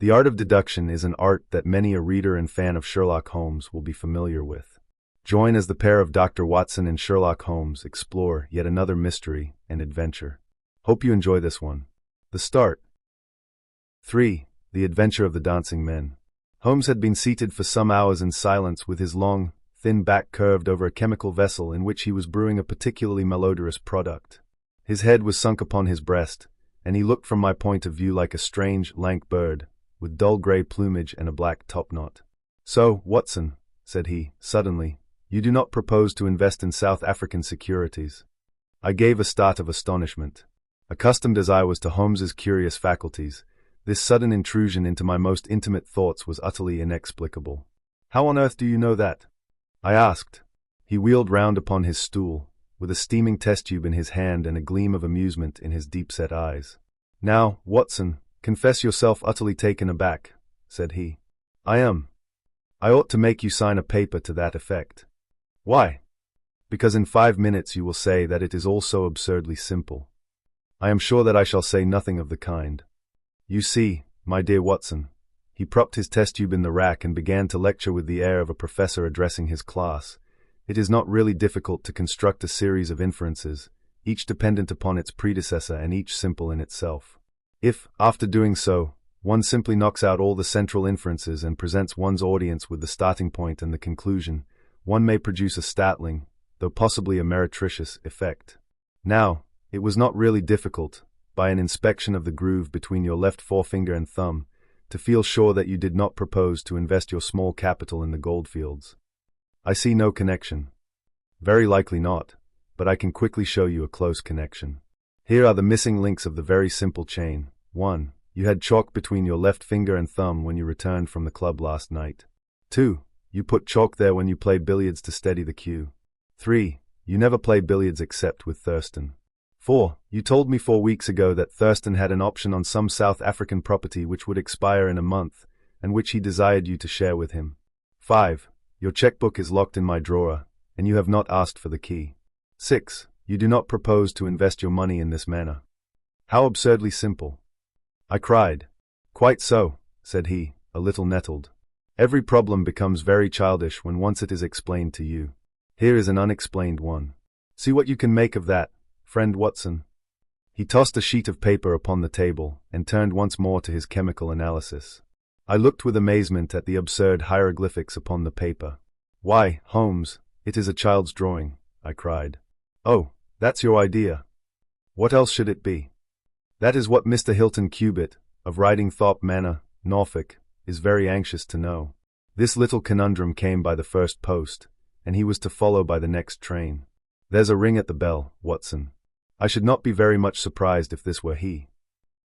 The art of deduction is an art that many a reader and fan of Sherlock Holmes will be familiar with. Join as the pair of Dr. Watson and Sherlock Holmes explore yet another mystery and adventure. Hope you enjoy this one. The start. 3. The Adventure of the Dancing Men. Holmes had been seated for some hours in silence with his long, thin back curved over a chemical vessel in which he was brewing a particularly malodorous product. His head was sunk upon his breast, and he looked from my point of view like a strange, lank bird, with dull grey plumage and a black topknot. "So, Watson," said he, suddenly, "you do not propose to invest in South African securities?" I gave a start of astonishment. Accustomed as I was to Holmes's curious faculties, this sudden intrusion into my most intimate thoughts was utterly inexplicable. "How on earth do you know that?" I asked. He wheeled round upon his stool, with a steaming test tube in his hand and a gleam of amusement in his deep-set eyes. "Now, Watson, confess yourself utterly taken aback," said he. "I am. I ought to make you sign a paper to that effect." "Why?" "Because in 5 minutes you will say that it is all so absurdly simple." "I am sure that I shall say nothing of the kind. You see, my dear Watson," he propped his test tube in the rack and began to lecture with the air of a professor addressing his class, "it is not really difficult to construct a series of inferences, each dependent upon its predecessor and each simple in itself. If, after doing so, one simply knocks out all the central inferences and presents one's audience with the starting point and the conclusion, one may produce a startling, though possibly a meretricious, effect. Now, it was not really difficult, by an inspection of the groove between your left forefinger and thumb, to feel sure that you did not propose to invest your small capital in the goldfields." "I see no connection." "Very likely not, but I can quickly show you a close connection. Here are the missing links of the very simple chain. 1. You had chalk between your left finger and thumb when you returned from the club last night. 2. You put chalk there when you play billiards to steady the cue. 3. You never play billiards except with Thurston. 4. You told me 4 weeks ago that Thurston had an option on some South African property which would expire in a month, and which he desired you to share with him. 5. Your checkbook is locked in my drawer, and you have not asked for the key. 6. You do not propose to invest your money in this manner." "How absurdly simple!" I cried. "Quite so," said he, a little nettled. "Every problem becomes very childish when once it is explained to you. Here is an unexplained one. See what you can make of that, friend Watson." He tossed a sheet of paper upon the table and turned once more to his chemical analysis. I looked with amazement at the absurd hieroglyphics upon the paper. "Why, Holmes, it is a child's drawing," I cried. "Oh, that's your idea. What else should it be?" "That is what Mr. Hilton Cubitt, of Ridingthorpe Manor, Norfolk, is very anxious to know. This little conundrum came by the first post, and he was to follow by the next train. There's a ring at the bell, Watson. I should not be very much surprised if this were he."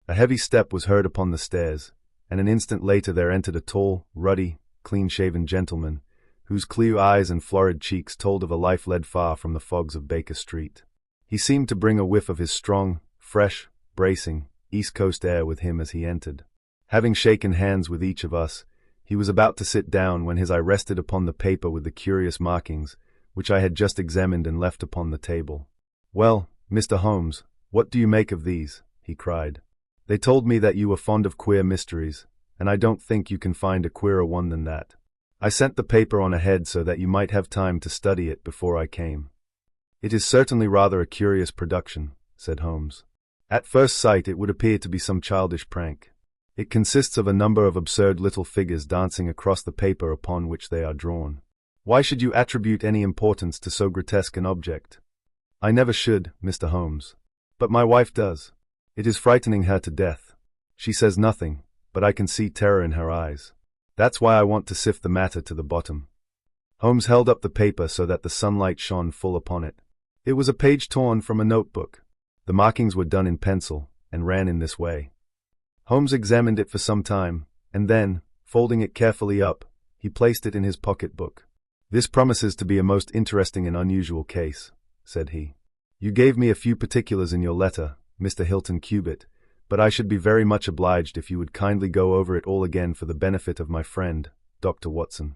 A heavy step was heard upon the stairs, and an instant later there entered a tall, ruddy, clean-shaven gentleman, whose clear eyes and florid cheeks told of a life led far from the fogs of Baker Street. He seemed to bring a whiff of his strong, fresh, bracing, East Coast air with him as he entered. Having shaken hands with each of us, he was about to sit down when his eye rested upon the paper with the curious markings, which I had just examined and left upon the table. "Well, Mr. Holmes, what do you make of these?" he cried. "They told me that you were fond of queer mysteries, and I don't think you can find a queerer one than that. I sent the paper on ahead so that you might have time to study it before I came." "It is certainly rather a curious production," said Holmes. "At first sight it would appear to be some childish prank. It consists of a number of absurd little figures dancing across the paper upon which they are drawn. Why should you attribute any importance to so grotesque an object?" "I never should, Mr. Holmes. But my wife does. It is frightening her to death. She says nothing, but I can see terror in her eyes. That's why I want to sift the matter to the bottom." Holmes held up the paper so that the sunlight shone full upon it. It was a page torn from a notebook. The markings were done in pencil, and ran in this way. Holmes examined it for some time, and then, folding it carefully up, he placed it in his pocket-book. "This promises to be a most interesting and unusual case," said he. "You gave me a few particulars in your letter, Mr. Hilton Cubitt, but I should be very much obliged if you would kindly go over it all again for the benefit of my friend, Dr. Watson."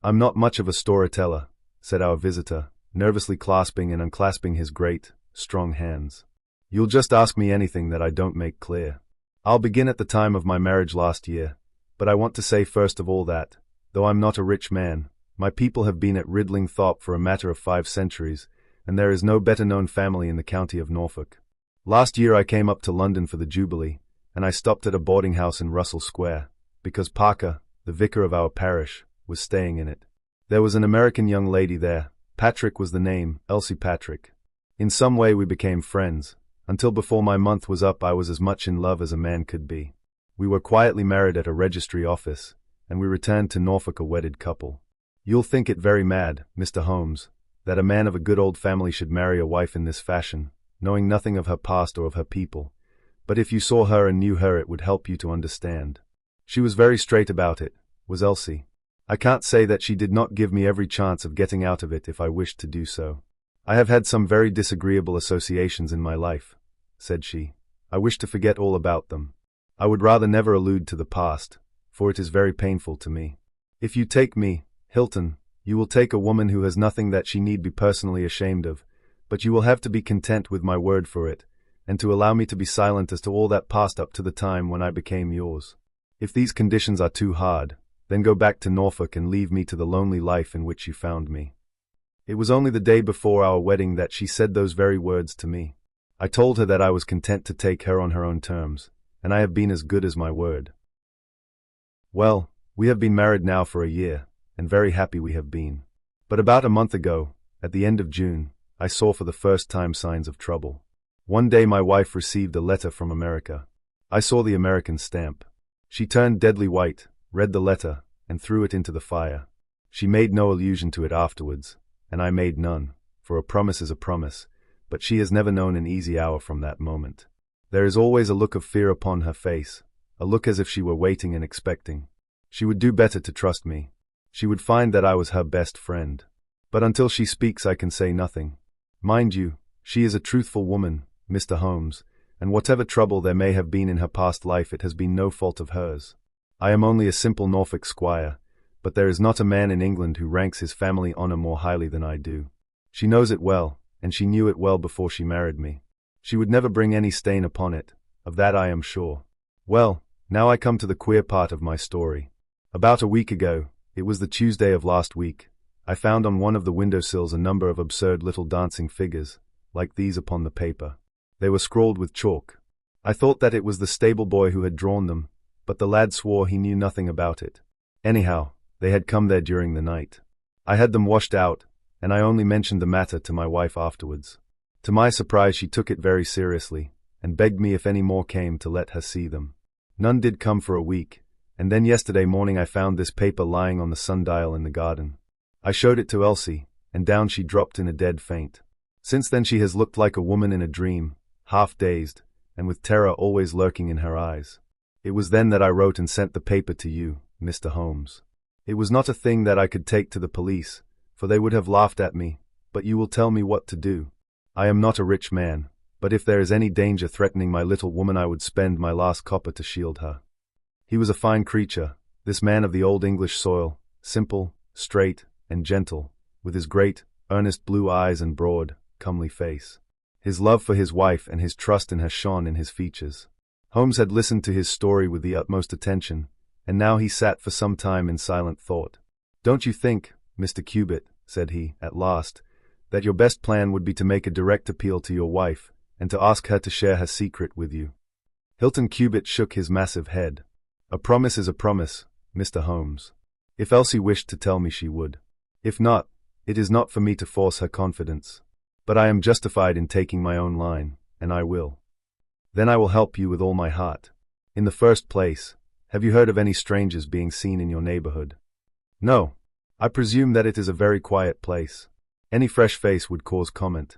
"I'm not much of a storyteller," said our visitor, nervously clasping and unclasping his great, strong hands. "You'll just ask me anything that I don't make clear." I'll begin at the time of my marriage last year, but I want to say first of all that, though I'm not a rich man, my people have been at Ridlingthorpe for a matter of 5 centuries, and there is no better-known family in the county of Norfolk. Last year I came up to London for the Jubilee, and I stopped at a boarding house in Russell Square, because Parker, the vicar of our parish, was staying in it. There was an American young lady there. Patrick was the name, Elsie Patrick. In some way we became friends. Until before my month was up I was as much in love as a man could be. We were quietly married at a registry office, and we returned to Norfolk a wedded couple. You'll think it very mad, Mr. Holmes, that a man of a good old family should marry a wife in this fashion, knowing nothing of her past or of her people, but if you saw her and knew her it would help you to understand. She was very straight about it, was Elsie. I can't say that she did not give me every chance of getting out of it if I wished to do so. I have had some very disagreeable associations in my life, said she. I wish to forget all about them. I would rather never allude to the past, for it is very painful to me. If you take me, Hilton, you will take a woman who has nothing that she need be personally ashamed of, but you will have to be content with my word for it, and to allow me to be silent as to all that passed up to the time when I became yours. If these conditions are too hard, then go back to Norfolk and leave me to the lonely life in which you found me. It was only the day before our wedding that she said those very words to me. I told her that I was content to take her on her own terms, and I have been as good as my word. Well, we have been married now for a year, and very happy we have been. But about a month ago, at the end of June, I saw for the first time signs of trouble. One day my wife received a letter from America. I saw the American stamp. She turned deadly white, read the letter, and threw it into the fire. She made no allusion to it afterwards, and I made none, for a promise is a promise, but she has never known an easy hour from that moment. There is always a look of fear upon her face, a look as if she were waiting and expecting. She would do better to trust me. She would find that I was her best friend. But until she speaks I can say nothing. Mind you, she is a truthful woman, Mr. Holmes, and whatever trouble there may have been in her past life it has been no fault of hers. I am only a simple Norfolk squire, but there is not a man in England who ranks his family honour more highly than I do. She knows it well, and she knew it well before she married me. She would never bring any stain upon it, of that I am sure. Well, now I come to the queer part of my story. About a week ago, it was the Tuesday of last week, I found on one of the windowsills a number of absurd little dancing figures, like these upon the paper. They were scrawled with chalk. I thought that it was the stable boy who had drawn them, but the lad swore he knew nothing about it. Anyhow, they had come there during the night. I had them washed out, and I only mentioned the matter to my wife afterwards. To my surprise she took it very seriously, and begged me if any more came to let her see them. None did come for a week, and then yesterday morning I found this paper lying on the sundial in the garden. I showed it to Elsie, and down she dropped in a dead faint. Since then she has looked like a woman in a dream, half dazed, and with terror always lurking in her eyes. It was then that I wrote and sent the paper to you, Mr. Holmes. It was not a thing that I could take to the police, for they would have laughed at me, but you will tell me what to do. I am not a rich man, but if there is any danger threatening my little woman I would spend my last copper to shield her. He was a fine creature, this man of the old English soil, simple, straight, and gentle, with his great, earnest blue eyes and broad, comely face. His love for his wife and his trust in her shone in his features. Holmes had listened to his story with the utmost attention, and now he sat for some time in silent thought. "Don't you think, Mr. Cubitt," said he, at last, "that your best plan would be to make a direct appeal to your wife, and to ask her to share her secret with you?" Hilton Cubitt shook his massive head. "A promise is a promise, Mr. Holmes. If Elsie wished to tell me she would. If not, it is not for me to force her confidence. But I am justified in taking my own line, and I will. Then I will help you with all my heart. In the first place, have you heard of any strangers being seen in your neighborhood?" "No. I presume that it is a very quiet place. Any fresh face would cause comment."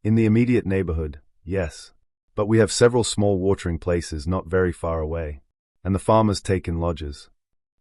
"In the immediate neighborhood, yes. But we have several small watering places not very far away, and the farmers take in lodgers.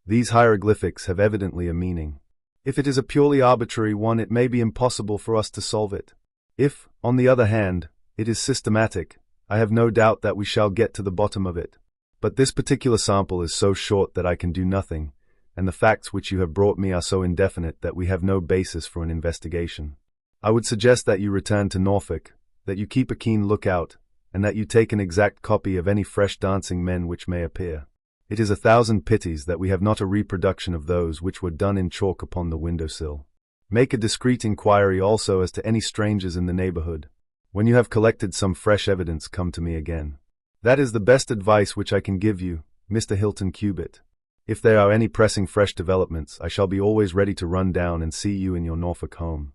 These hieroglyphics have evidently a meaning. If it is a purely arbitrary one, it may be impossible for us to solve it. If, on the other hand, it is systematic, I have no doubt that we shall get to the bottom of it. But this particular sample is so short that I can do nothing, and the facts which you have brought me are so indefinite that we have no basis for an investigation. I would suggest that you return to Norfolk, that you keep a keen lookout, and that you take an exact copy of any fresh dancing men which may appear. It is 1,000 pities that we have not a reproduction of those which were done in chalk upon the window-sill. Make a discreet inquiry also as to any strangers in the neighborhood. When you have collected some fresh evidence, come to me again. That is the best advice which I can give you, Mr. Hilton Cubitt. If there are any pressing fresh developments, I shall be always ready to run down and see you in your Norfolk home.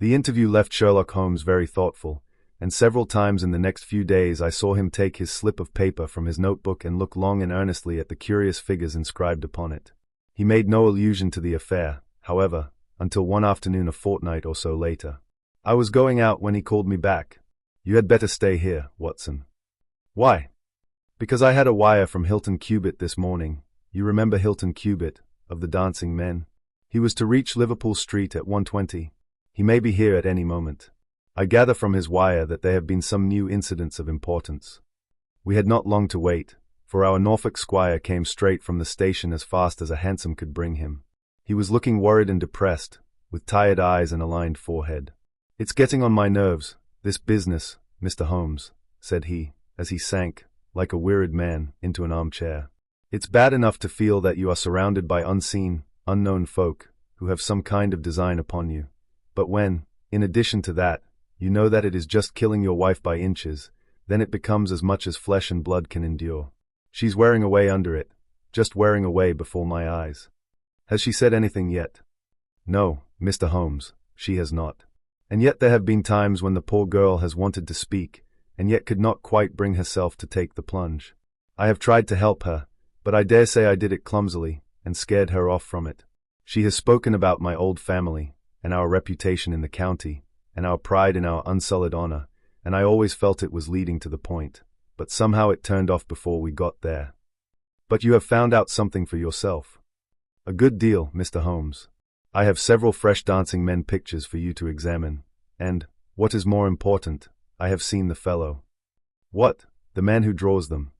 The interview left Sherlock Holmes very thoughtful, and several times in the next few days I saw him take his slip of paper from his notebook and look long and earnestly at the curious figures inscribed upon it. He made no allusion to the affair, however, until one afternoon a fortnight or so later. I was going out when he called me back. "You had better stay here, Watson." "Why?" "Because I had a wire from Hilton Cubitt this morning. You remember Hilton Cubitt, of the Dancing Men? He was to reach Liverpool Street at 1:20. He may be here at any moment. I gather from his wire that there have been some new incidents of importance." We had not long to wait, for our Norfolk squire came straight from the station as fast as a hansom could bring him. He was looking worried and depressed, with tired eyes and a lined forehead. "It's getting on my nerves, this business, Mr. Holmes," said he, as he sank, like a wearied man, into an armchair. "It's bad enough to feel that you are surrounded by unseen, unknown folk, who have some kind of design upon you. But when, in addition to that, you know that it is just killing your wife by inches, then it becomes as much as flesh and blood can endure. She's wearing away under it, just wearing away before my eyes." "Has she said anything yet?" "No, Mr. Holmes, she has not. And yet there have been times when the poor girl has wanted to speak, and yet could not quite bring herself to take the plunge. I have tried to help her, but I dare say I did it clumsily, and scared her off from it. She has spoken about my old family, and our reputation in the county, and our pride in our unsullied honor, and I always felt it was leading to the point, but somehow it turned off before we got there." "But you have found out something for yourself?" "A good deal, Mr. Holmes. I have several fresh dancing men pictures for you to examine, and, what is more important, I have seen the fellow." "What, the man who draws them?"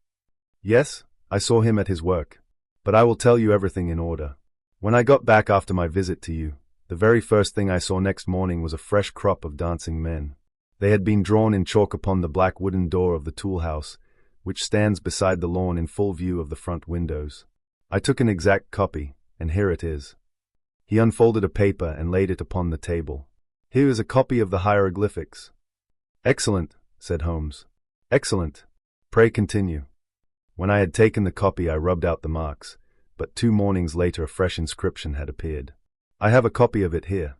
"Yes, I saw him at his work. But I will tell you everything in order. When I got back after my visit to you, the very first thing I saw next morning was a fresh crop of dancing men. They had been drawn in chalk upon the black wooden door of the tool house, which stands beside the lawn in full view of the front windows. I took an exact copy, and here it is." He unfolded a paper and laid it upon the table. "Here is a copy of the hieroglyphics." "Excellent," said Holmes. "Excellent. Pray continue." When I had taken the copy I rubbed out the marks, but 2 mornings later a fresh inscription had appeared. "I have a copy of it here."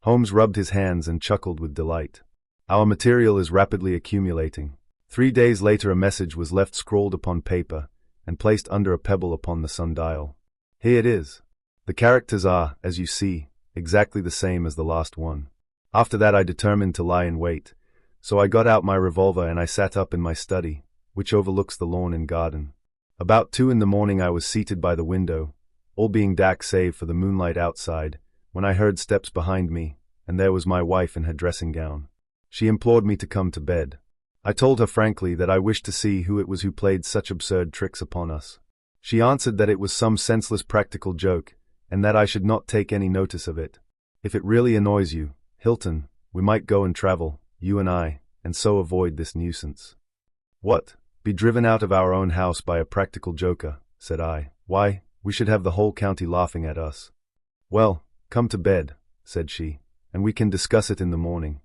Holmes rubbed his hands and chuckled with delight. "Our material is rapidly accumulating." 3 days later a message was left scrawled upon paper, and placed under a pebble upon the sundial. "Here it is. The characters are, as you see, exactly the same as the last one." After that I determined to lie in wait, so I got out my revolver and I sat up in my study, which overlooks the lawn and garden. About 2 in the morning I was seated by the window, all being dark save for the moonlight outside, when I heard steps behind me, and there was my wife in her dressing gown. She implored me to come to bed. I told her frankly that I wished to see who it was who played such absurd tricks upon us. She answered that it was some senseless practical joke, and that I should not take any notice of it. "If it really annoys you, Hilton, we might go and travel, you and I, and so avoid this nuisance." "What? Be driven out of our own house by a practical joker?" said I. "Why, we should have the whole county laughing at us." "Well, come to bed," said she, "and we can discuss it in the morning."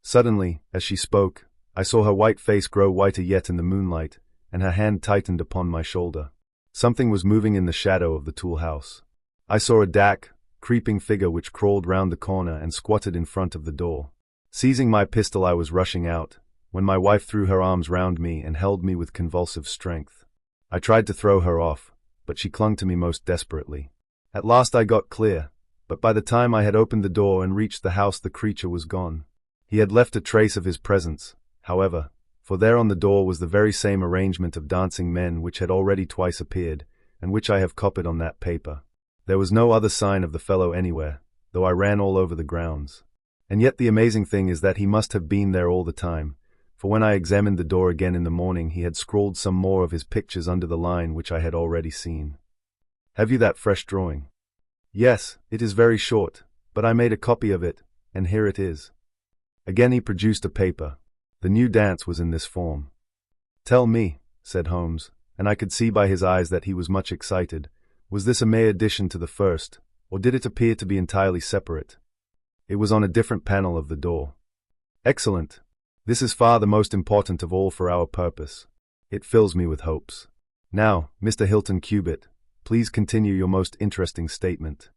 Suddenly, as she spoke, I saw her white face grow whiter yet in the moonlight, and her hand tightened upon my shoulder. Something was moving in the shadow of the tool house. I saw a dark, creeping figure which crawled round the corner and squatted in front of the door. Seizing my pistol I was rushing out, when my wife threw her arms round me and held me with convulsive strength. I tried to throw her off, but she clung to me most desperately. At last I got clear, but by the time I had opened the door and reached the house the creature was gone. He had left a trace of his presence, however, for there on the door was the very same arrangement of dancing men which had already twice appeared, and which I have copied on that paper. There was no other sign of the fellow anywhere, though I ran all over the grounds. And yet the amazing thing is that he must have been there all the time, for when I examined the door again in the morning he had scrawled some more of his pictures under the line which I had already seen. "Have you that fresh drawing?" "Yes, it is very short, but I made a copy of it, and here it is." Again he produced a paper. The new dance was in this form. "Tell me," said Holmes, and I could see by his eyes that he was much excited. "Was this a May addition to the first, or did it appear to be entirely separate?" It was on a different panel of the door. "Excellent. This is far the most important of all for our purpose. It fills me with hopes. Now, Mr. Hilton Cubitt, please continue your most interesting statement."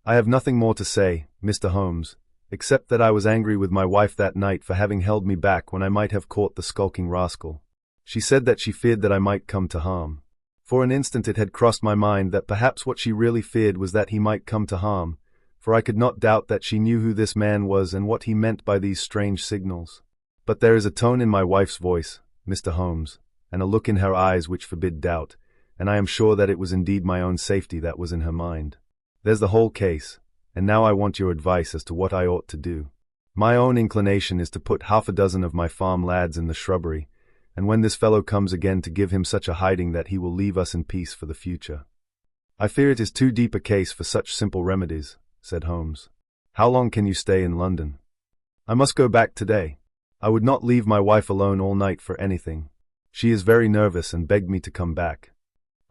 "I have nothing more to say, Mr. Holmes, except that I was angry with my wife that night for having held me back when I might have caught the skulking rascal. She said that she feared that I might come to harm. For an instant it had crossed my mind that perhaps what she really feared was that he might come to harm, for I could not doubt that she knew who this man was and what he meant by these strange signals. But there is a tone in my wife's voice, Mr. Holmes, and a look in her eyes which forbid doubt, and I am sure that it was indeed my own safety that was in her mind. There's the whole case, and now I want your advice as to what I ought to do. My own inclination is to put half a dozen of my farm lads in the shrubbery, and when this fellow comes again to give him such a hiding that he will leave us in peace for the future." "I fear it is too deep a case for such simple remedies," said Holmes. "How long can you stay in London?" "I must go back today. I would not leave my wife alone all night for anything. She is very nervous and begged me to come back."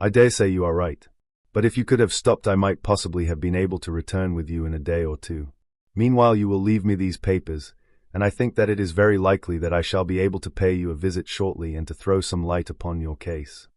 "I dare say you are right. But if you could have stopped I might possibly have been able to return with you in a day or two. Meanwhile you will leave me these papers, and I think that it is very likely that I shall be able to pay you a visit shortly and to throw some light upon your case."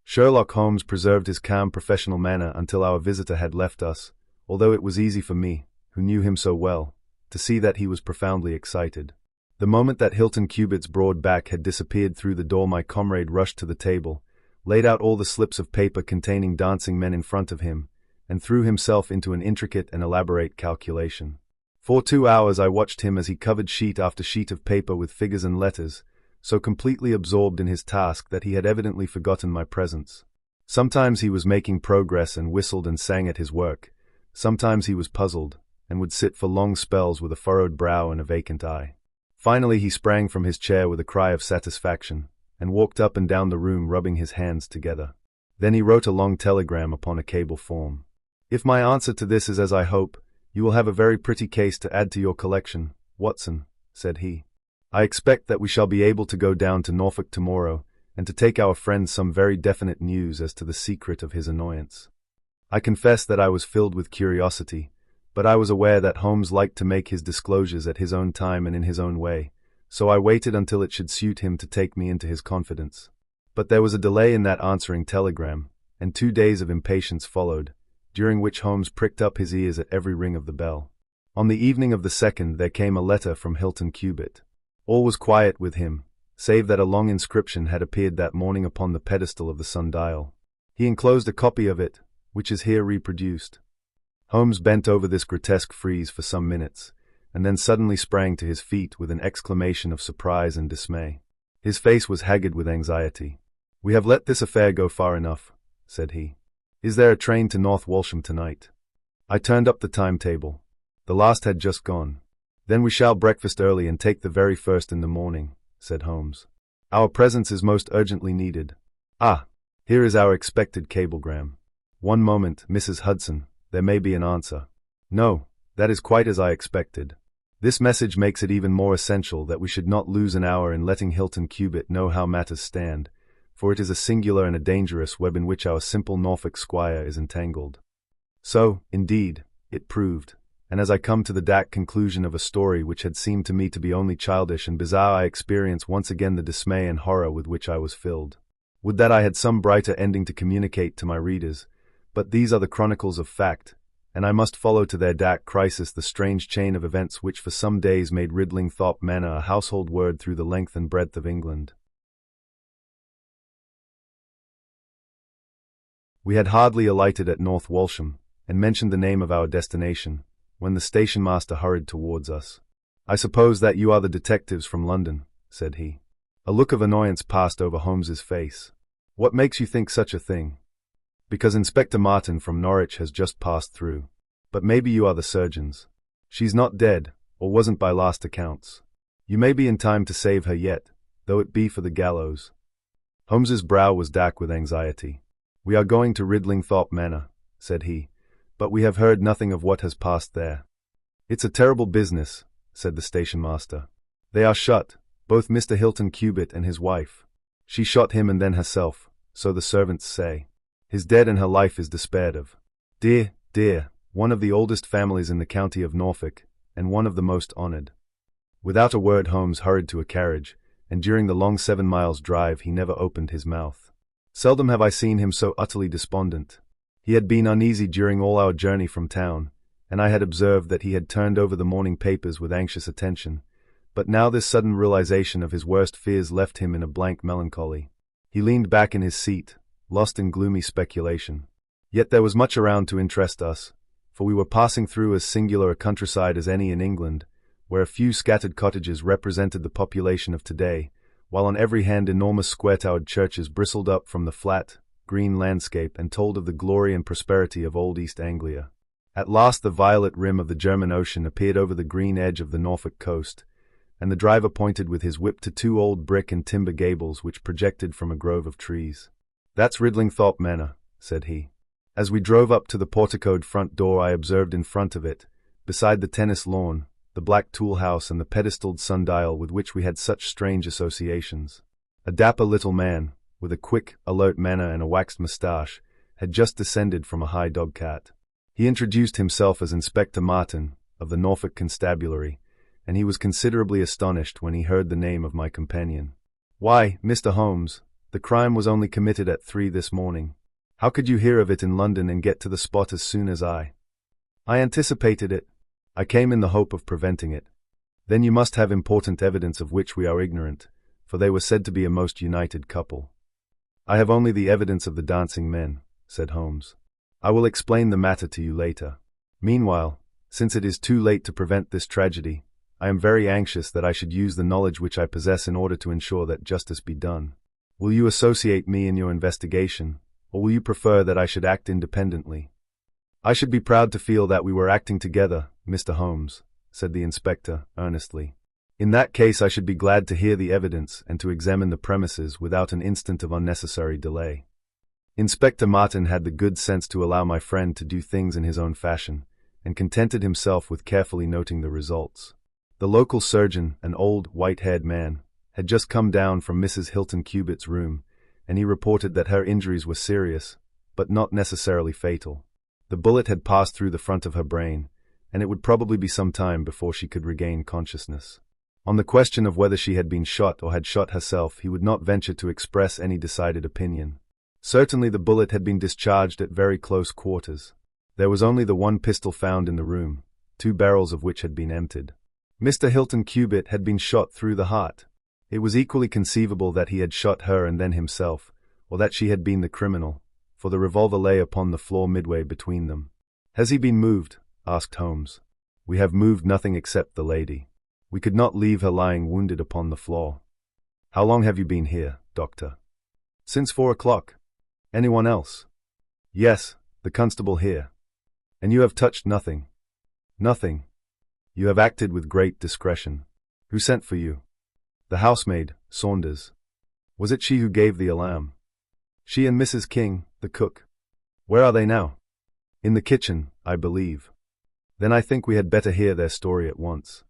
Sherlock Holmes preserved his calm professional manner until our visitor had left us, although it was easy for me, who knew him so well, to see that he was profoundly excited. The moment that Hilton Cubitt's broad back had disappeared through the door my comrade rushed to the table, laid out all the slips of paper containing dancing men in front of him, and threw himself into an intricate and elaborate calculation. For 2 hours I watched him as he covered sheet after sheet of paper with figures and letters, so completely absorbed in his task that he had evidently forgotten my presence. Sometimes he was making progress and whistled and sang at his work, sometimes he was puzzled, and would sit for long spells with a furrowed brow and a vacant eye. Finally he sprang from his chair with a cry of satisfaction, and walked up and down the room rubbing his hands together. Then he wrote a long telegram upon a cable form. "If my answer to this is as I hope, you will have a very pretty case to add to your collection, Watson," said he. "I expect that we shall be able to go down to Norfolk tomorrow, and to take our friend some very definite news as to the secret of his annoyance." I confess that I was filled with curiosity, but I was aware that Holmes liked to make his disclosures at his own time and in his own way, so I waited until it should suit him to take me into his confidence. But there was a delay in that answering telegram, and 2 days of impatience followed, during which Holmes pricked up his ears at every ring of the bell. On the evening of the 2nd there came a letter from Hilton Cubitt. All was quiet with him, save that a long inscription had appeared that morning upon the pedestal of the sundial. He enclosed a copy of it, which is here reproduced. Holmes bent over this grotesque frieze for some minutes, and then suddenly sprang to his feet with an exclamation of surprise and dismay. His face was haggard with anxiety. "We have let this affair go far enough," said he. "Is there a train to North Walsham tonight?" I turned up the timetable. The last had just gone. "Then we shall breakfast early and take the very first in the morning," said Holmes. "Our presence is most urgently needed. Ah, here is our expected cablegram. One moment, Mrs. Hudson, there may be an answer." "No, that is quite as I expected. This message makes it even more essential that we should not lose an hour in letting Hilton Cubitt know how matters stand, for it is a singular and a dangerous web in which our simple Norfolk squire is entangled." So, indeed, it proved, and as I come to the dark conclusion of a story which had seemed to me to be only childish and bizarre, I experience once again the dismay and horror with which I was filled. Would that I had some brighter ending to communicate to my readers, but these are the chronicles of fact, and I must follow to their dark crisis the strange chain of events which for some days made Ridlingthorpe Manor a household word through the length and breadth of England. We had hardly alighted at North Walsham, and mentioned the name of our destination, when the station-master hurried towards us. "I suppose that you are the detectives from London," said he. A look of annoyance passed over Holmes's face. "What makes you think such a thing?" "Because Inspector Martin from Norwich has just passed through. But maybe you are the surgeons. She's not dead, or wasn't by last accounts. You may be in time to save her yet, though it be for the gallows." Holmes's brow was dark with anxiety. "We are going to Ridlingthorpe Manor," said he, "but we have heard nothing of what has passed there." "It's a terrible business," said the station-master. "They are shut, Both Mr. Hilton Cubitt and his wife. She shot him and then herself, so the servants say. His dead and her life is despaired of. Dear, dear, one of the oldest families in the county of Norfolk, and one of the most honored. Without a word Holmes hurried to a carriage, and during the long 7 miles drive he never opened his mouth. Seldom have I seen him so utterly despondent. He had been uneasy during all our journey from town, and I had observed that he had turned over the morning papers with anxious attention, but now this sudden realization of his worst fears left him in a blank melancholy. He leaned back in his seat, lost in gloomy speculation. Yet there was much around to interest us, for we were passing through as singular a countryside as any in England, where a few scattered cottages represented the population of today, while on every hand enormous square-towered churches bristled up from the flat, green landscape and told of the glory and prosperity of old East Anglia. At last the violet rim of the German Ocean appeared over the green edge of the Norfolk coast, and the driver pointed with his whip to 2 old brick and timber gables which projected from a grove of trees. "That's Ridlingthorpe Manor," said he. As we drove up to the porticoed front door I observed in front of it, beside the tennis lawn, the black tool house and the pedestaled sundial with which we had such strange associations. A dapper little man, with a quick, alert manner and a waxed moustache, had just descended from a high dog-cart. He introduced himself as Inspector Martin, of the Norfolk Constabulary, and he was considerably astonished when he heard the name of my companion. "Why, Mr. Holmes, the crime was only committed at 3 this morning. How could you hear of it in London and get to the spot as soon as I? I anticipated it. I came in the hope of preventing it." "Then you must have important evidence of which we are ignorant, for they were said to be a most united couple." "I have only the evidence of the dancing men," said Holmes. "I will explain the matter to you later. Meanwhile, since it is too late to prevent this tragedy, I am very anxious that I should use the knowledge which I possess in order to ensure that justice be done. Will you associate me in your investigation, or will you prefer that I should act independently?" "I should be proud to feel that we were acting together, Mr. Holmes," said the inspector, earnestly. "In that case I should be glad to hear the evidence and to examine the premises without an instant of unnecessary delay." Inspector Martin had the good sense to allow my friend to do things in his own fashion, and contented himself with carefully noting the results. The local surgeon, an old, white-haired man, had just come down from Mrs. Hilton Cubitt's room, and he reported that her injuries were serious, but not necessarily fatal. The bullet had passed through the front of her brain, and it would probably be some time before she could regain consciousness. On the question of whether she had been shot or had shot herself, he would not venture to express any decided opinion. Certainly the bullet had been discharged at very close quarters. There was only the one pistol found in the room, 2 barrels of which had been emptied. Mr. Hilton Cubitt had been shot through the heart. It was equally conceivable that he had shot her and then himself, or that she had been the criminal, for the revolver lay upon the floor midway between them. "Has he been moved?" asked Holmes. "We have moved nothing except the lady. We could not leave her lying wounded upon the floor." "How long have you been here, doctor?" "Since 4 o'clock. Anyone else?" "Yes, the constable here." "And you have touched nothing?" "Nothing." "You have acted with great discretion. Who sent for you?" "The housemaid, Saunders." "Was it she who gave the alarm?" "She and Mrs. King, the cook." "Where are they now?" "In the kitchen, I believe." "Then I think we had better hear their story at once."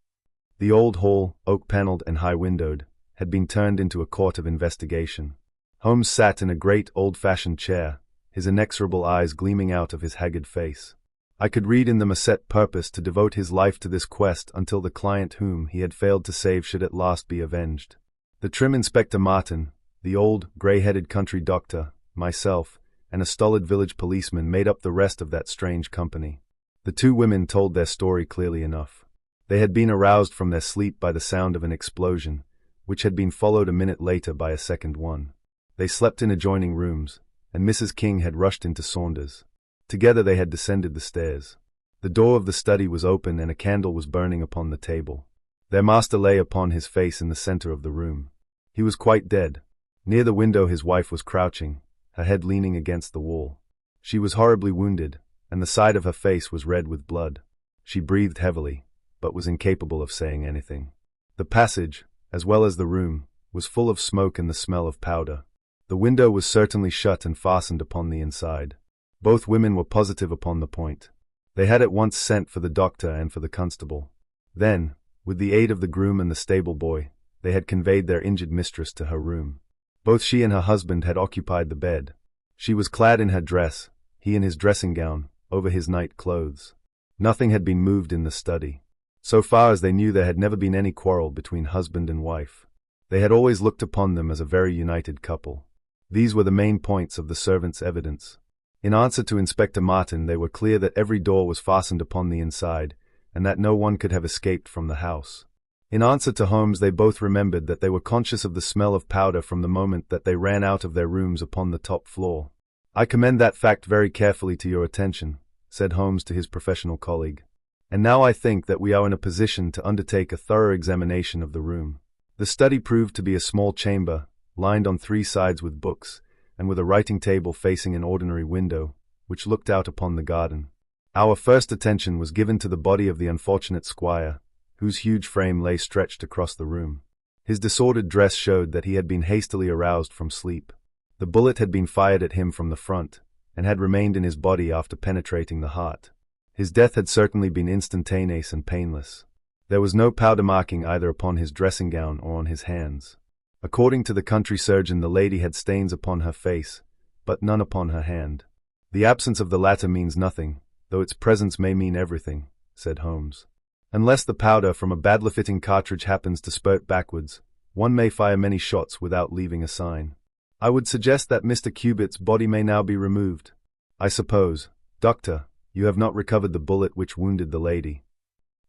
The old hall, oak-paneled and high-windowed, had been turned into a court of investigation. Holmes sat in a great old-fashioned chair, his inexorable eyes gleaming out of his haggard face. I could read in them a set purpose to devote his life to this quest until the client whom he had failed to save should at last be avenged. The trim Inspector Martin, the old, grey-headed country doctor, myself, and a stolid village policeman made up the rest of that strange company. The 2 women told their story clearly enough. They had been aroused from their sleep by the sound of an explosion, which had been followed a minute later by a second one. They slept in adjoining rooms, and Mrs. King had rushed into Saunders. Together they had descended the stairs. The door of the study was open and a candle was burning upon the table. Their master lay upon his face in the center of the room. He was quite dead. Near the window his wife was crouching, her head leaning against the wall. She was horribly wounded, and the side of her face was red with blood. She breathed heavily, but was incapable of saying anything. The passage, as well as the room, was full of smoke and the smell of powder. The window was certainly shut and fastened upon the inside. Both women were positive upon the point. They had at once sent for the doctor and for the constable. Then, with the aid of the groom and the stable boy, they had conveyed their injured mistress to her room. Both she and her husband had occupied the bed. She was clad in her dress, he in his dressing gown, over his night clothes. Nothing had been moved in the study. So far as they knew, there had never been any quarrel between husband and wife. They had always looked upon them as a very united couple. These were the main points of the servants' evidence. In answer to Inspector Martin, they were clear that every door was fastened upon the inside, and that no one could have escaped from the house. In answer to Holmes, they both remembered that they were conscious of the smell of powder from the moment that they ran out of their rooms upon the top floor. "I commend that fact very carefully to your attention," said Holmes to his professional colleague. "And now I think that we are in a position to undertake a thorough examination of the room." The study proved to be a small chamber, lined on 3 sides with books, and with a writing table facing an ordinary window, which looked out upon the garden. Our first attention was given to the body of the unfortunate squire, whose huge frame lay stretched across the room. His disordered dress showed that he had been hastily aroused from sleep. The bullet had been fired at him from the front, and had remained in his body after penetrating the heart. His death had certainly been instantaneous and painless. There was no powder marking either upon his dressing gown or on his hands. According to the country surgeon, the lady had stains upon her face, but none upon her hand. "The absence of the latter means nothing, though its presence may mean everything," said Holmes. "Unless the powder from a badly fitting cartridge happens to spurt backwards, one may fire many shots without leaving a sign. I would suggest that Mr. Cubitt's body may now be removed. I suppose, Doctor, you have not recovered the bullet which wounded the lady.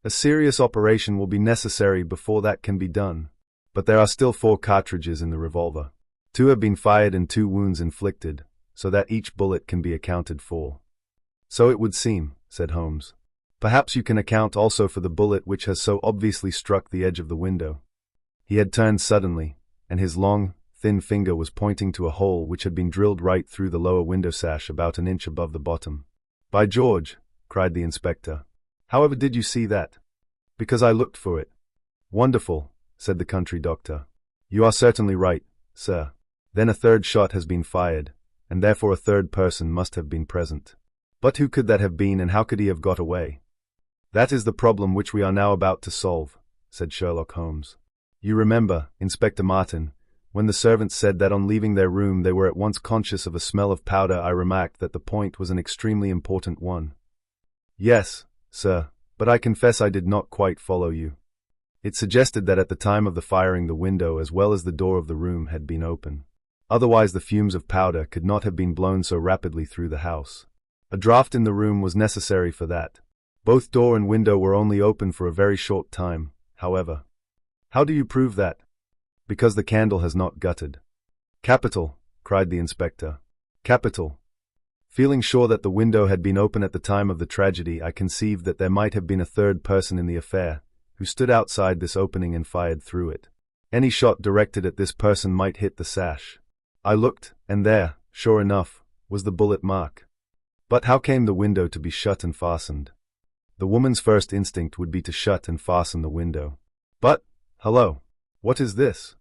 A serious operation will be necessary before that can be done. But there are still 4 cartridges in the revolver. 2 have been fired and 2 wounds inflicted, so that each bullet can be accounted for." "So it would seem," said Holmes. "Perhaps you can account also for the bullet which has so obviously struck the edge of the window." He had turned suddenly, and his long, thin finger was pointing to a hole which had been drilled right through the lower window sash about an inch above the bottom. "By George!" cried the inspector. "However did you see that?" "Because I looked for it." "Wonderful," said the country doctor. "You are certainly right, sir. Then a 3rd shot has been fired, and therefore a 3rd person must have been present. But who could that have been, and how could he have got away?" "That is the problem which we are now about to solve," said Sherlock Holmes. "You remember, Inspector Martin, when the servants said that on leaving their room they were at once conscious of a smell of powder, I remarked that the point was an extremely important one." "Yes, sir, but I confess I did not quite follow you." "It suggested that at the time of the firing the window as well as the door of the room had been open. Otherwise the fumes of powder could not have been blown so rapidly through the house. A draught in the room was necessary for that. Both door and window were only open for a very short time, however." "How do you prove that?" "Because the candle has not guttered." "Capital!" cried the inspector. "Capital!" Feeling sure that the window had been open at the time of the tragedy, I conceived that there might have been a 3rd person in the affair, who stood outside this opening and fired through it. Any shot directed at this person might hit the sash. I looked, and there, sure enough, was the bullet mark. But how came the window to be shut and fastened? The woman's first instinct would be to shut and fasten the window. But, hello! What is this?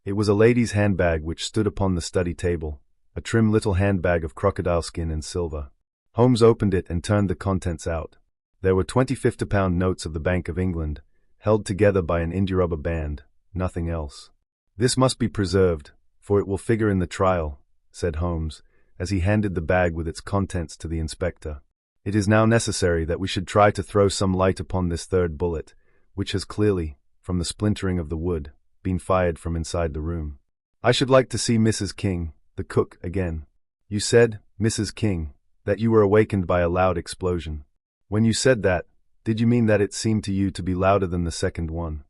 It was a lady's handbag which stood upon the study table, a trim little handbag of crocodile skin and silver. Holmes opened it and turned the contents out. There were 20 50-pound notes of the Bank of England, held together by an india-rubber band, nothing else. "This must be preserved, for it will figure in the trial," said Holmes, as he handed the bag with its contents to the inspector. "It is now necessary that we should try to throw some light upon this 3rd bullet, which has clearly, from the splintering of the wood, been fired from inside the room. I should like to see Mrs. King, the cook, again. You said, Mrs. King, that you were awakened by a loud explosion. When you said that, did you mean that it seemed to you to be louder than the 2nd one?"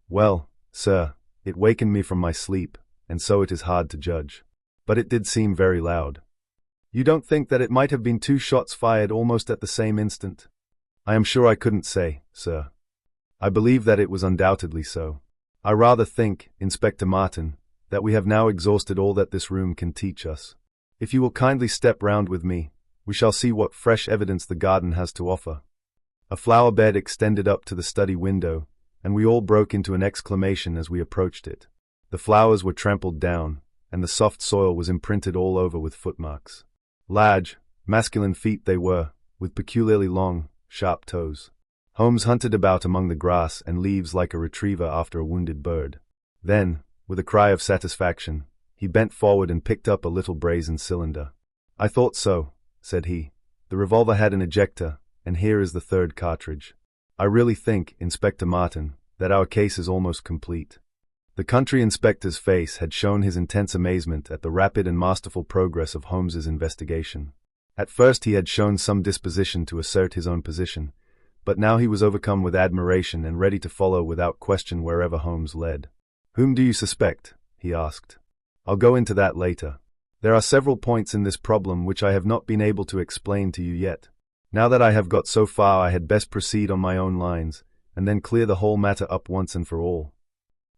"Well, sir, it wakened me from my sleep, and so it is hard to judge. But it did seem very loud." "You don't think that it might have been 2 shots fired almost at the same instant?" "I am sure I couldn't say, sir. I believe that it was undoubtedly so. I rather think, Inspector Martin, that we have now exhausted all that this room can teach us. If you will kindly step round with me, we shall see what fresh evidence the garden has to offer." A flower bed extended up to the study window, and we all broke into an exclamation as we approached it. The flowers were trampled down, and the soft soil was imprinted all over with footmarks. Large, masculine feet they were, with peculiarly long, sharp toes. Holmes hunted about among the grass and leaves like a retriever after a wounded bird. Then, with a cry of satisfaction, he bent forward and picked up a little brazen cylinder. "I thought so," said he. "The revolver had an ejector, and here is the third cartridge. I really think, Inspector Martin, that our case is almost complete." The country inspector's face had shown his intense amazement at the rapid and masterful progress of Holmes's investigation. At first he had shown some disposition to assert his own position, but now he was overcome with admiration and ready to follow without question wherever Holmes led. "Whom do you suspect?" he asked. "I'll go into that later. There are several points in this problem which I have not been able to explain to you yet. Now that I have got so far, I had best proceed on my own lines, and then clear the whole matter up once and for all."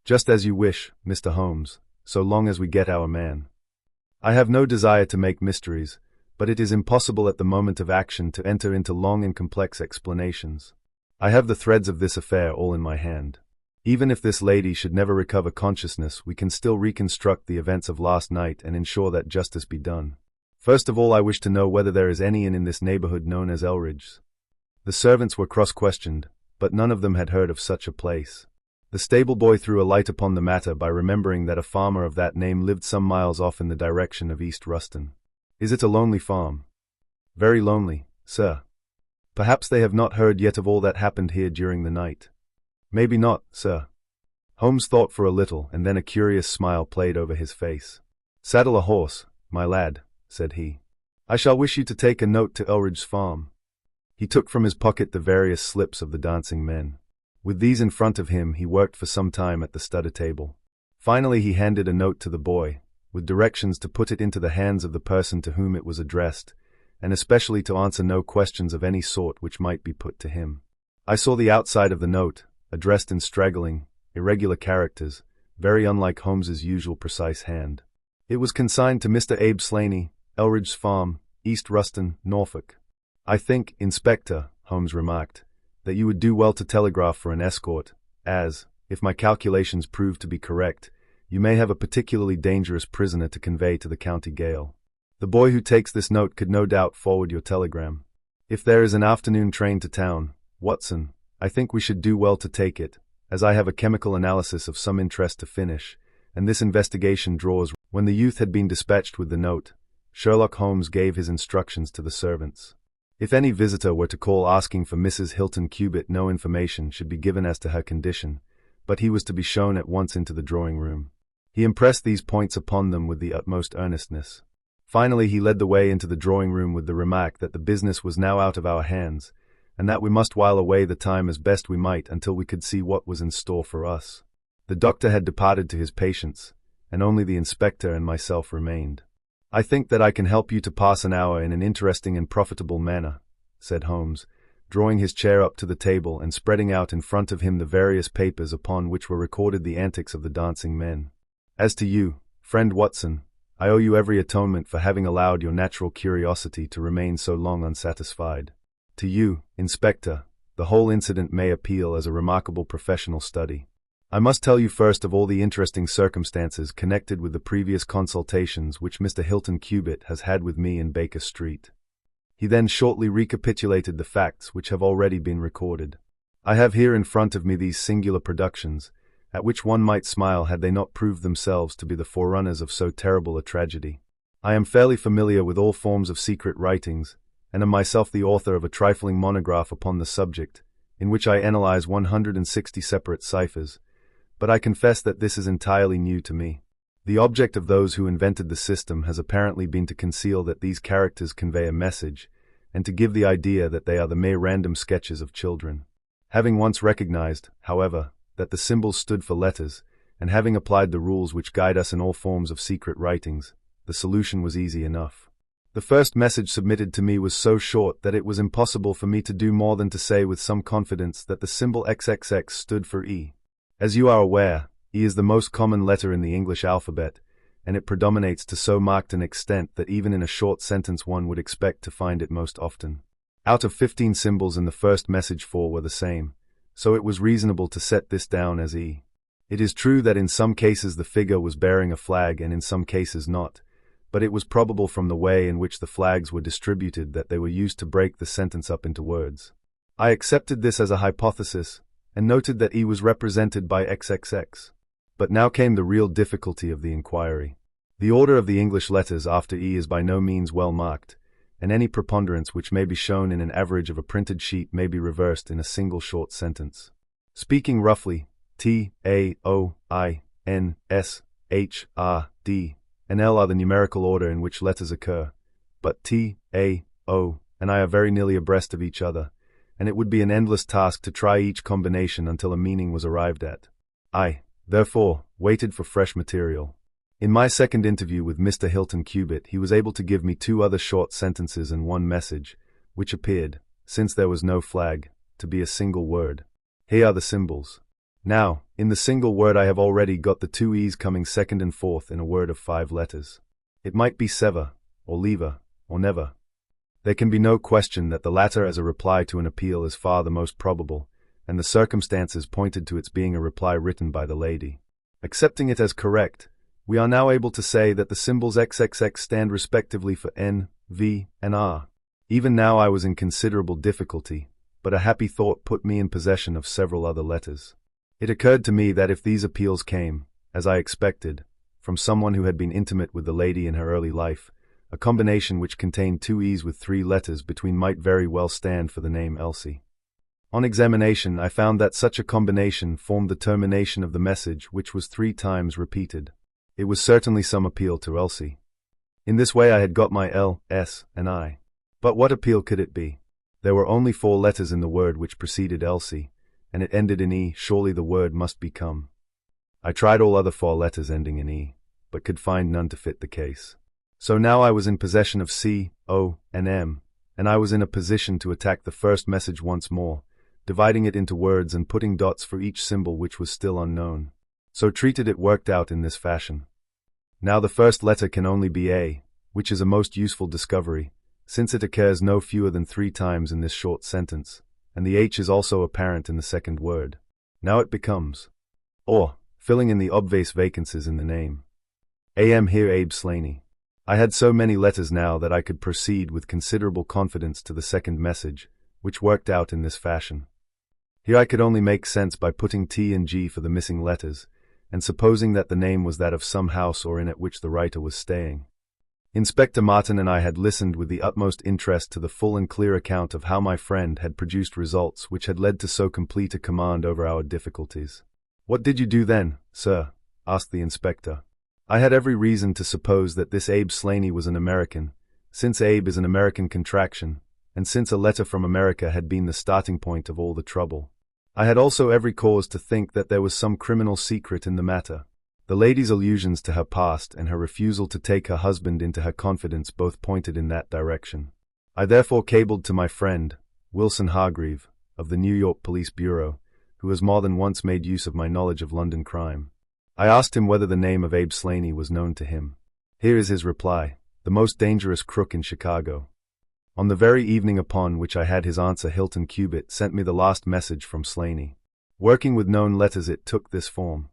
"Just as you wish, Mr. Holmes, so long as we get our man. I have no desire to make mysteries, but it is impossible at the moment of action to enter into long and complex explanations. I have the threads of this affair all in my hand. Even if this lady should never recover consciousness, we can still reconstruct the events of last night and ensure that justice be done. First of all, I wish to know whether there is any inn in this neighborhood known as Elridge's." The servants were cross-questioned, but none of them had heard of such a place. The stable-boy threw a light upon the matter by remembering that a farmer of that name lived some miles off in the direction of East Ruston. "Is it a lonely farm?" "Very lonely, sir. Perhaps they have not heard yet of all that happened here during the night." "Maybe not, sir." Holmes thought for a little, and then a curious smile played over his face. "Saddle a horse, my lad," said he. "I shall wish you to take a note to Elridge's farm." He took from his pocket the various slips of the dancing men. With these in front of him, he worked for some time at the study table. Finally he handed a note to the boy, with directions to put it into the hands of the person to whom it was addressed, and especially to answer no questions of any sort which might be put to him. I saw the outside of the note, addressed in straggling, irregular characters, very unlike Holmes's usual precise hand. It was consigned to Mr. Abe Slaney, Elridge's Farm, East Ruston, Norfolk. "I think, Inspector," Holmes remarked, "that you would do well to telegraph for an escort, as, if my calculations prove to be correct, you may have a particularly dangerous prisoner to convey to the county gaol. The boy who takes this note could no doubt forward your telegram. If there is an afternoon train to town, Watson, I think we should do well to take it, as I have a chemical analysis of some interest to finish, and this investigation draws." When the youth had been dispatched with the note, Sherlock Holmes gave his instructions to the servants. If any visitor were to call asking for Mrs. Hilton Cubitt, no information should be given as to her condition, but he was to be shown at once into the drawing-room. He impressed these points upon them with the utmost earnestness. Finally he led the way into the drawing-room with the remark that the business was now out of our hands, and that we must while away the time as best we might until we could see what was in store for us. The doctor had departed to his patients, and only the inspector and myself remained. "I think that I can help you to pass an hour in an interesting and profitable manner," said Holmes, drawing his chair up to the table and spreading out in front of him the various papers upon which were recorded the antics of the dancing men. "As to you, friend Watson, I owe you every atonement for having allowed your natural curiosity to remain so long unsatisfied. To you, Inspector, the whole incident may appeal as a remarkable professional study. I must tell you first of all the interesting circumstances connected with the previous consultations which Mr. Hilton Cubitt has had with me in Baker Street." He then shortly recapitulated the facts which have already been recorded. "I have here in front of me these singular productions, at which one might smile had they not proved themselves to be the forerunners of so terrible a tragedy. I am fairly familiar with all forms of secret writings, and am myself the author of a trifling monograph upon the subject, in which I analyze 160 separate ciphers, but I confess that this is entirely new to me. The object of those who invented the system has apparently been to conceal that these characters convey a message, and to give the idea that they are the mere random sketches of children. Having once recognized, however, that the symbols stood for letters, and having applied the rules which guide us in all forms of secret writings, the solution was easy enough. The first message submitted to me was so short that it was impossible for me to do more than to say with some confidence that the symbol XXX stood for E. As you are aware, E is the most common letter in the English alphabet, and it predominates to so marked an extent that even in a short sentence one would expect to find it most often. Out of 15 symbols in the first message 4 were the same, so it was reasonable to set this down as E. It is true that in some cases the figure was bearing a flag and in some cases not, but it was probable from the way in which the flags were distributed that they were used to break the sentence up into words. I accepted this as a hypothesis, and noted that E was represented by XXX. But now came the real difficulty of the inquiry. The order of the English letters after E is by no means well marked, and any preponderance which may be shown in an average of a printed sheet may be reversed in a single short sentence. Speaking roughly, T, A, O, I, N, S, H, R, D, and L are the numerical order in which letters occur, but T, A, O, and I are very nearly abreast of each other, and it would be an endless task to try each combination until a meaning was arrived at. I, therefore, waited for fresh material. In my second interview with Mr. Hilton Cubitt, he was able to give me 2 other short sentences and 1 message, which appeared, since there was no flag, to be a single word. Here are the symbols. Now, in the single word I have already got the 2 E's coming second and fourth in a word of 5 letters. It might be sever, or lever, or never. There can be no question that the latter as a reply to an appeal is far the most probable, and the circumstances pointed to its being a reply written by the lady. Accepting it as correct, we are now able to say that the symbols XXX stand respectively for N, V, and R. Even now I was in considerable difficulty, but a happy thought put me in possession of several other letters. It occurred to me that if these appeals came, as I expected, from someone who had been intimate with the lady in her early life, a combination which contained 2 E's with 3 letters between might very well stand for the name Elsie. On examination, I found that such a combination formed the termination of the message, which was 3 times repeated. It was certainly some appeal to Elsie. In this way I had got my L, S, and I. But what appeal could it be? There were only 4 letters in the word which preceded Elsie, and it ended in E. Surely the word must be come. I tried all other 4 letters ending in E, but could find none to fit the case. So now I was in possession of C, O, and M, and I was in a position to attack the first message once more, dividing it into words and putting dots for each symbol which was still unknown. So treated it worked out in this fashion. Now the first letter can only be A, which is a most useful discovery, since it occurs no fewer than 3 times in this short sentence, and the H is also apparent in the second word. Now it becomes or, filling in the obvious vacancies in the name. A.M. here Abe Slaney. I had so many letters now that I could proceed with considerable confidence to the second message, which worked out in this fashion. Here I could only make sense by putting T and G for the missing letters, and supposing that the name was that of some house or inn at which the writer was staying. Inspector Martin and I had listened with the utmost interest to the full and clear account of how my friend had produced results which had led to so complete a command over our difficulties. "What did you do then, sir?" asked the inspector. I had every reason to suppose that this Abe Slaney was an American, since Abe is an American contraction, and since a letter from America had been the starting point of all the trouble. I had also every cause to think that there was some criminal secret in the matter. The lady's allusions to her past and her refusal to take her husband into her confidence both pointed in that direction. I therefore cabled to my friend, Wilson Hargreave, of the New York Police Bureau, who has more than once made use of my knowledge of London crime. I asked him whether the name of Abe Slaney was known to him. Here is his reply: "The most dangerous crook in Chicago." On the very evening upon which I had his answer, Hilton Cubitt sent me the last message from Slaney. Working with known letters, it took this form.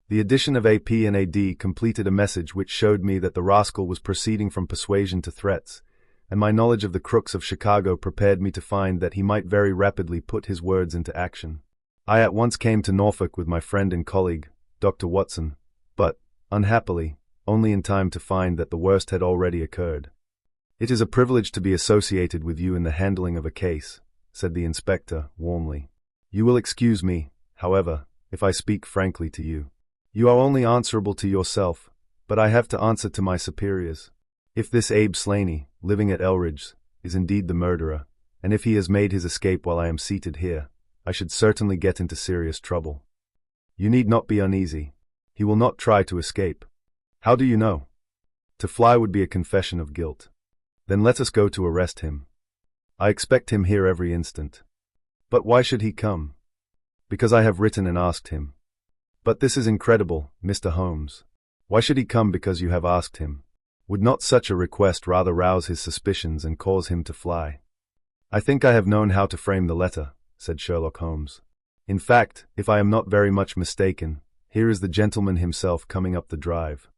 The addition of AP and AD completed a message which showed me that the rascal was proceeding from persuasion to threats, and my knowledge of the crooks of Chicago prepared me to find that he might very rapidly put his words into action. I at once came to Norfolk with my friend and colleague, Dr. Watson, but, unhappily, only in time to find that the worst had already occurred. "It is a privilege to be associated with you in the handling of a case," said the inspector, warmly. "You will excuse me, however, if I speak frankly to you. You are only answerable to yourself, but I have to answer to my superiors. If this Abe Slaney, living at Elridge's, is indeed the murderer, and if he has made his escape while I am seated here, I should certainly get into serious trouble. You need not be uneasy. He will not try to escape." "How do you know?" "To fly would be a confession of guilt." "Then let us go to arrest him. I expect him here every instant." "But why should he come?" "Because I have written and asked him." "But this is incredible, Mr. Holmes. Why should he come because you have asked him? Would not such a request rather rouse his suspicions and cause him to fly?" "I think I have known how to frame the letter," said Sherlock Holmes. "In fact, if I am not very much mistaken, here is the gentleman himself coming up the drive."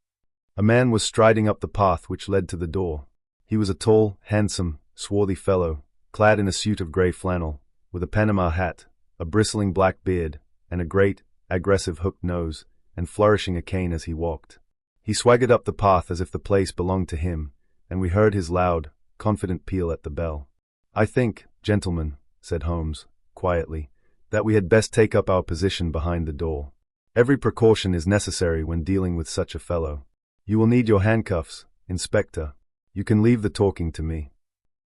A man was striding up the path which led to the door. He was a tall, handsome, swarthy fellow, clad in a suit of grey flannel, with a Panama hat, a bristling black beard, and a great, aggressive hooked nose, and flourishing a cane as he walked. He swaggered up the path as if the place belonged to him, and we heard his loud, confident peal at the bell. "I think, gentlemen," said Holmes, quietly, "that we had best take up our position behind the door. Every precaution is necessary when dealing with such a fellow. You will need your handcuffs, Inspector. You can leave the talking to me."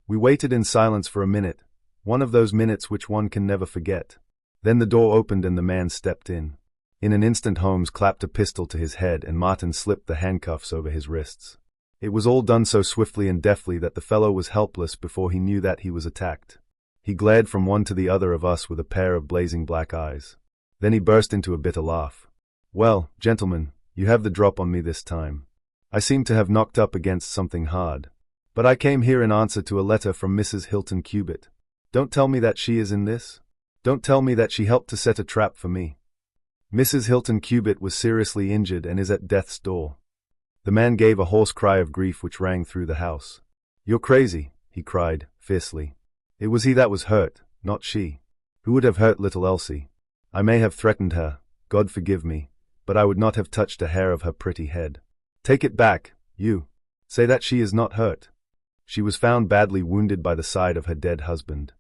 We waited in silence for a minute, one of those minutes which one can never forget. Then the door opened and the man stepped in. In an instant Holmes clapped a pistol to his head and Martin slipped the handcuffs over his wrists. It was all done so swiftly and deftly that the fellow was helpless before he knew that he was attacked. He glared from one to the other of us with a pair of blazing black eyes. Then he burst into a bitter laugh. "Well, gentlemen, you have the drop on me this time. I seem to have knocked up against something hard. But I came here in answer to a letter from Mrs. Hilton Cubitt. Don't tell me that she is in this? Don't tell me that she helped to set a trap for me. Mrs. Hilton Cubitt was seriously injured and is at death's door." The man gave a hoarse cry of grief which rang through the house. "You're crazy," he cried, fiercely. "It was he that was hurt, not she. Who would have hurt little Elsie? I may have threatened her, God forgive me, but I would not have touched a hair of her pretty head. Take it back, you. Say that she is not hurt. She was found badly wounded by the side of her dead husband."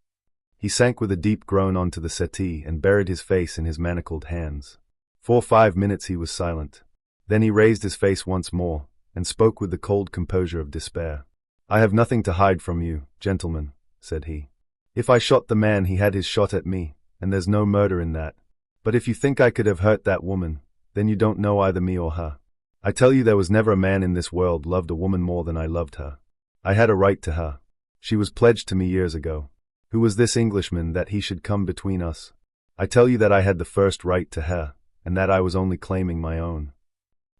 He sank with a deep groan onto the settee and buried his face in his manacled hands. For 5 minutes he was silent. Then he raised his face once more, and spoke with the cold composure of despair. "I have nothing to hide from you, gentlemen," said he. "If I shot the man he had his shot at me, and there's no murder in that. But if you think I could have hurt that woman, then you don't know either me or her. I tell you there was never a man in this world loved a woman more than I loved her. I had a right to her. She was pledged to me years ago. Who was this Englishman that he should come between us? I tell you that I had the first right to her, and that I was only claiming my own."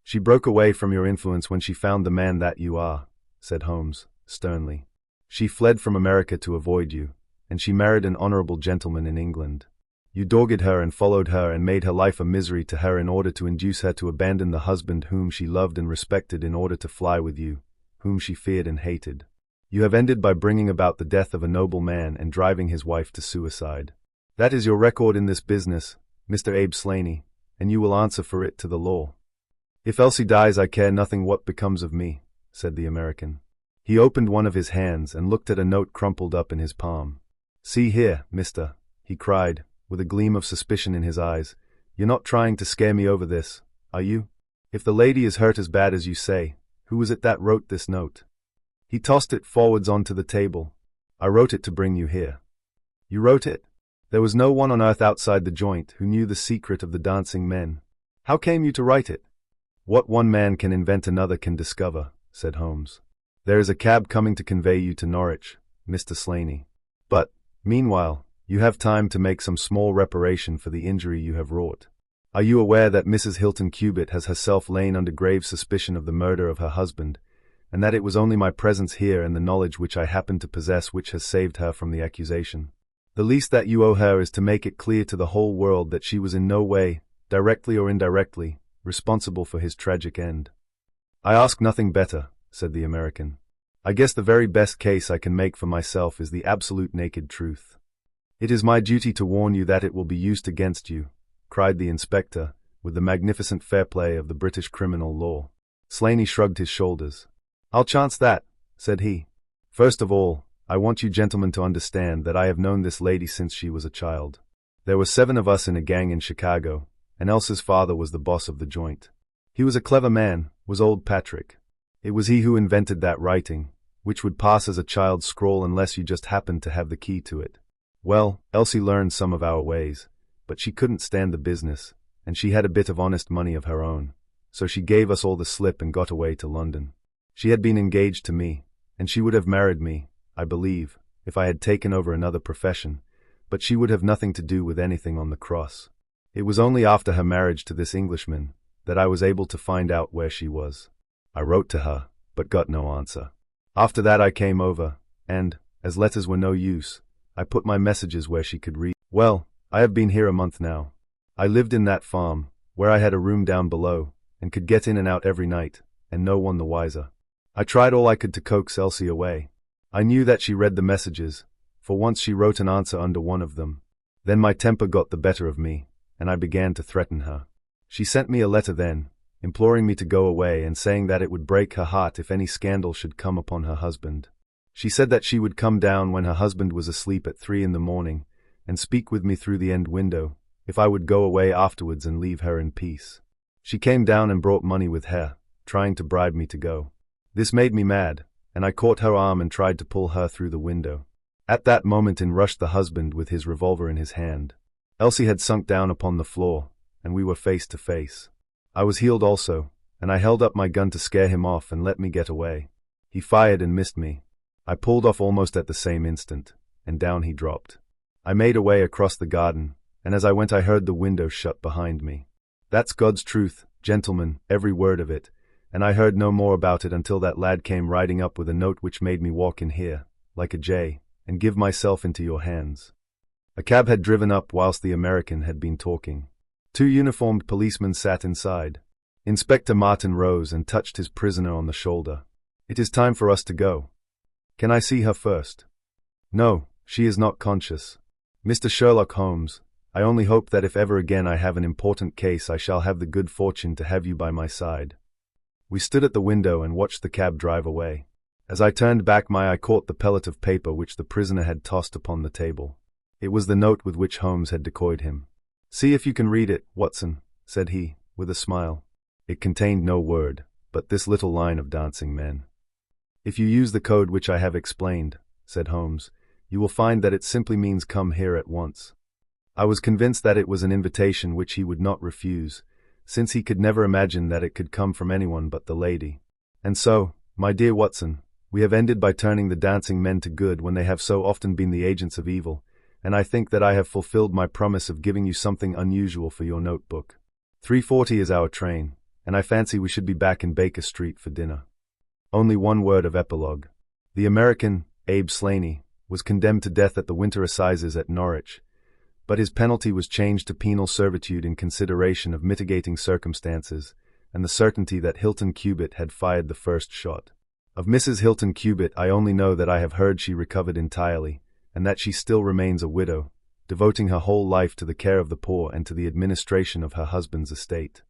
"She broke away from your influence when she found the man that you are," said Holmes, sternly. "She fled from America to avoid you, and she married an honorable gentleman in England. You dogged her and followed her and made her life a misery to her in order to induce her to abandon the husband whom she loved and respected in order to fly with you, whom she feared and hated. You have ended by bringing about the death of a noble man and driving his wife to suicide. That is your record in this business, Mr. Abe Slaney, and you will answer for it to the law." "If Elsie dies I care nothing what becomes of me," said the American. He opened one of his hands and looked at a note crumpled up in his palm. "See here, mister," he cried, with a gleam of suspicion in his eyes. "You're not trying to scare me over this, are you? If the lady is hurt as bad as you say, who was it that wrote this note?" He tossed it forwards onto the table. "I wrote it to bring you here." "You wrote it? There was no one on earth outside the joint who knew the secret of the dancing men. How came you to write it?" "What one man can invent another can discover," said Holmes. "There is a cab coming to convey you to Norwich, Mr. Slaney. But, meanwhile, you have time to make some small reparation for the injury you have wrought. Are you aware that Mrs. Hilton Cubitt has herself lain under grave suspicion of the murder of her husband, and that it was only my presence here and the knowledge which I happen to possess which has saved her from the accusation? The least that you owe her is to make it clear to the whole world that she was in no way, directly or indirectly, responsible for his tragic end." "I ask nothing better," said the American. "I guess the very best case I can make for myself is the absolute naked truth." "It is my duty to warn you that it will be used against you," cried the inspector, with the magnificent fair play of the British criminal law. Slaney shrugged his shoulders. "I'll chance that," said he. "First of all, I want you gentlemen to understand that I have known this lady since she was a child. There were 7 of us in a gang in Chicago, and Elsa's father was the boss of the joint. He was a clever man, was old Patrick. It was he who invented that writing, which would pass as a child's scroll unless you just happened to have the key to it. Well, Elsie learned some of our ways, but she couldn't stand the business, and she had a bit of honest money of her own, so she gave us all the slip and got away to London. She had been engaged to me, and she would have married me, I believe, if I had taken over another profession, but she would have nothing to do with anything on the cross. It was only after her marriage to this Englishman that I was able to find out where she was. I wrote to her, but got no answer. After that I came over, and, as letters were no use, I put my messages where she could read. Well, I have been here a month now. I lived in that farm, where I had a room down below, and could get in and out every night, and no one the wiser. I tried all I could to coax Elsie away. I knew that she read the messages, for once she wrote an answer under one of them. Then my temper got the better of me, and I began to threaten her. She sent me a letter then, imploring me to go away and saying that it would break her heart if any scandal should come upon her husband. She said that she would come down when her husband was asleep at 3 in the morning and speak with me through the end window, if I would go away afterwards and leave her in peace. She came down and brought money with her, trying to bribe me to go. This made me mad, and I caught her arm and tried to pull her through the window. At that moment in rushed the husband with his revolver in his hand. Elsie had sunk down upon the floor, and we were face to face. I was healed also, and I held up my gun to scare him off and let me get away. He fired and missed me. I pulled off almost at the same instant, and down he dropped. I made away across the garden, and as I went I heard the window shut behind me. That's God's truth, gentlemen, every word of it, and I heard no more about it until that lad came riding up with a note which made me walk in here, like a jay, and give myself into your hands. A cab had driven up whilst the American had been talking. 2 uniformed policemen sat inside. Inspector Martin rose and touched his prisoner on the shoulder. It is time for us to go. Can I see her first? No, she is not conscious. Mr. Sherlock Holmes, I only hope that if ever again I have an important case I shall have the good fortune to have you by my side. We stood at the window and watched the cab drive away. As I turned back my eye caught the pellet of paper which the prisoner had tossed upon the table. It was the note with which Holmes had decoyed him. See if you can read it, Watson, said he, with a smile. It contained no word, but this little line of dancing men. If you use the code which I have explained, said Holmes, you will find that it simply means come here at once. I was convinced that it was an invitation which he would not refuse, since he could never imagine that it could come from anyone but the lady. And so, my dear Watson, we have ended by turning the dancing men to good when they have so often been the agents of evil, and I think that I have fulfilled my promise of giving you something unusual for your notebook. 3:40 is our train, and I fancy we should be back in Baker Street for dinner. Only one word of epilogue. The American, Abe Slaney, was condemned to death at the winter assizes at Norwich, but his penalty was changed to penal servitude in consideration of mitigating circumstances and the certainty that Hilton Cubitt had fired the first shot. Of Mrs. Hilton Cubitt I only know that I have heard she recovered entirely, and that she still remains a widow, devoting her whole life to the care of the poor and to the administration of her husband's estate.